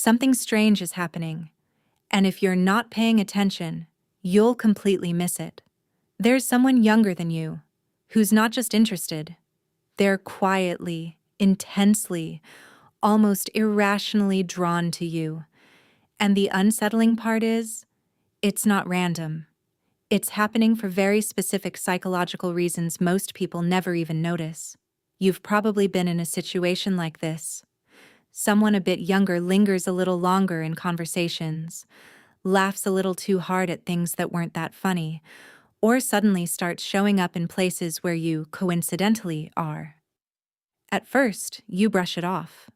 Something strange is happening, and if you're not paying attention, you'll completely miss it. There's someone younger than you, who's not just interested. They're quietly, intensely, almost irrationally drawn to you. And the unsettling part is, it's not random. It's happening for very specific psychological reasons most people never even notice. You've probably been in a situation like this. Someone a bit younger lingers a little longer in conversations, laughs a little too hard at things that weren't that funny, or suddenly starts showing up in places where you coincidentally are. At first, you brush it off,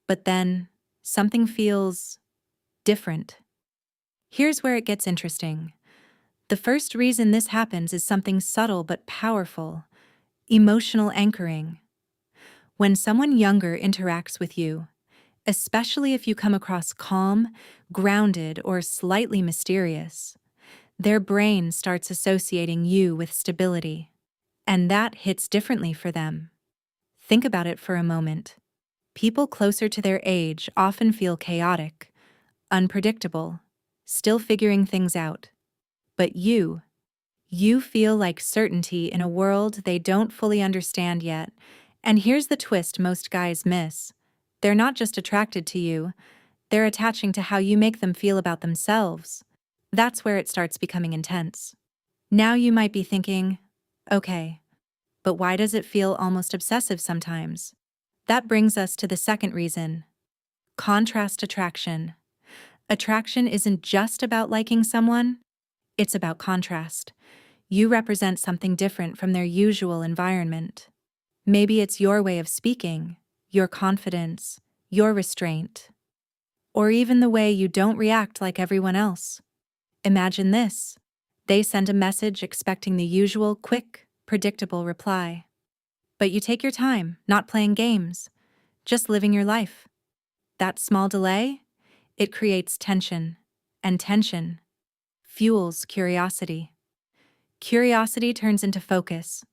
but then something feels different. Here's where it gets interesting. The first reason this happens is something subtle but powerful: emotional anchoring. When someone younger interacts with you, especially if you come across calm, grounded, or slightly mysterious, their brain starts associating you with stability, and that hits differently for them. Think about it for a moment. People closer to their age often feel chaotic, unpredictable, still figuring things out. But you feel like certainty in a world they don't fully understand yet. And here's the twist most guys miss. They're not just attracted to you, they're attaching to how you make them feel about themselves. That's where it starts becoming intense. Now you might be thinking, okay, but why does it feel almost obsessive sometimes? That brings us to the second reason: contrast attraction. Attraction isn't just about liking someone, it's about contrast. You represent something different from their usual environment. Maybe it's your way of speaking, your confidence, your restraint, or even the way you don't react like everyone else. Imagine this. They send a message expecting the usual quick, predictable reply. But you take your time, not playing games, just living your life. That small delay, it creates tension, and tension fuels curiosity. Curiosity turns into focus.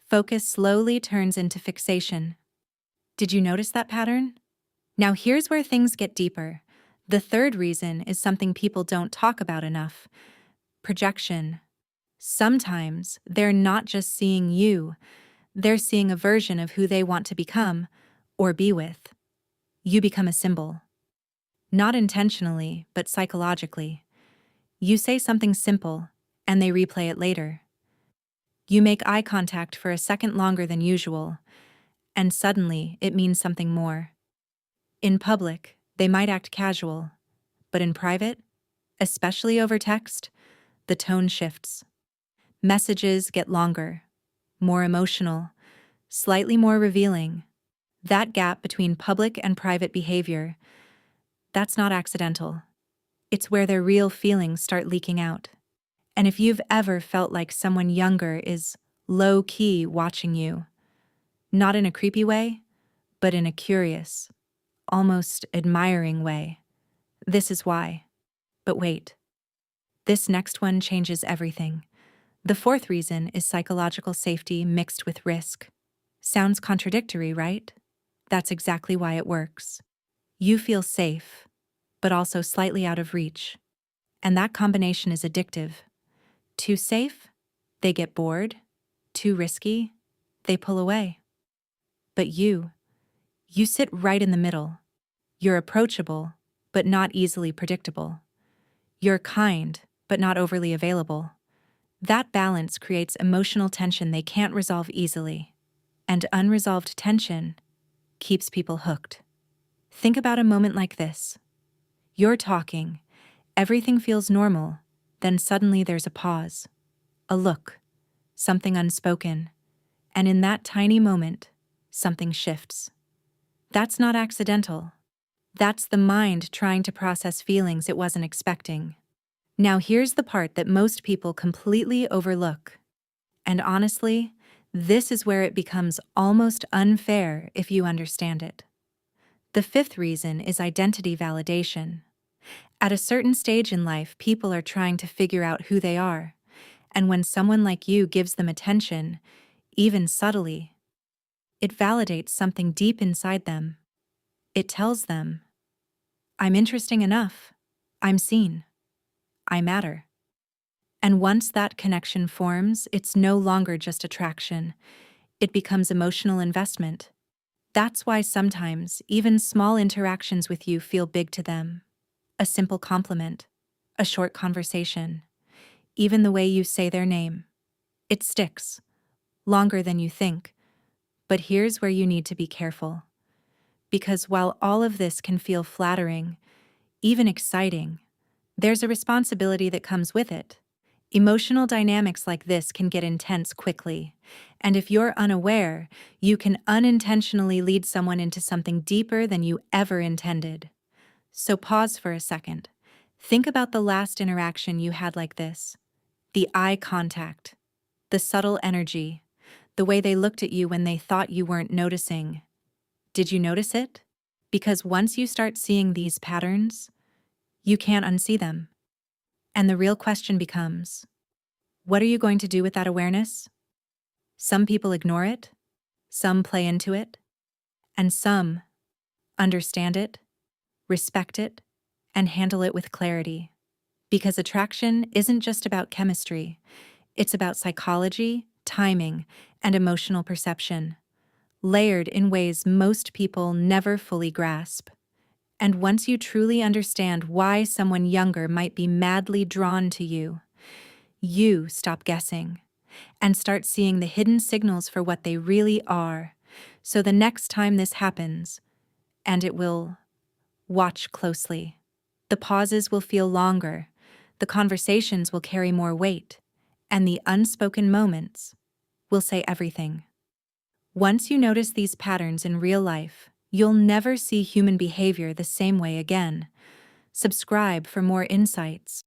Focus slowly turns into fixation. Did you notice that pattern? Now here's where things get deeper. The third reason is something people don't talk about enough: projection. Sometimes they're not just seeing you, they're seeing a version of who they want to become or be with. You become a symbol. Not intentionally, but psychologically. You say something simple, and they replay it later. You make eye contact for a second longer than usual, and suddenly it means something more. In public, they might act casual, but in private, especially over text, the tone shifts. Messages get longer, more emotional, slightly more revealing. That gap between public and private behavior, that's not accidental. It's where their real feelings start leaking out. And if you've ever felt like someone younger is low-key watching you, not in a creepy way, but in a curious, almost admiring way, this is why. But wait, this next one changes everything. The fourth reason is psychological safety mixed with risk. Sounds contradictory, right? That's exactly why it works. You feel safe, but also slightly out of reach. And that combination is addictive. Too safe? They get bored. Too risky? They pull away. But you sit right in the middle. You're approachable, but not easily predictable. You're kind, but not overly available. That balance creates emotional tension they can't resolve easily. And unresolved tension keeps people hooked. Think about a moment like this. You're talking, everything feels normal, then suddenly there's a pause, a look, something unspoken, and in that tiny moment, something shifts. That's not accidental. That's the mind trying to process feelings it wasn't expecting. Now here's the part that most people completely overlook. And honestly, this is where it becomes almost unfair if you understand it. The fifth reason is identity validation. At a certain stage in life, people are trying to figure out who they are. And when someone like you gives them attention, even subtly, it validates something deep inside them. It tells them, I'm interesting enough. I'm seen. I matter. And once that connection forms, it's no longer just attraction. It becomes emotional investment. That's why sometimes even small interactions with you feel big to them. A simple compliment, a short conversation, even the way you say their name. It sticks, longer than you think. But here's where you need to be careful. Because while all of this can feel flattering, even exciting, there's a responsibility that comes with it. Emotional dynamics like this can get intense quickly, and if you're unaware, you can unintentionally lead someone into something deeper than you ever intended. So pause for a second. Think about the last interaction you had like this. The eye contact, the subtle energy, the way they looked at you when they thought you weren't noticing. Did you notice it? Because once you start seeing these patterns, you can't unsee them. And the real question becomes, what are you going to do with that awareness? Some people ignore it, some play into it, and some understand it, respect it, and handle it with clarity. Because attraction isn't just about chemistry, it's about psychology, timing, and emotional perception, layered in ways most people never fully grasp. And once you truly understand why someone younger might be madly drawn to you, you stop guessing and start seeing the hidden signals for what they really are. So the next time this happens, and it will, watch closely. The pauses will feel longer, the conversations will carry more weight, and the unspoken moments will say everything. Once you notice these patterns in real life, you'll never see human behavior the same way again. Subscribe for more insights.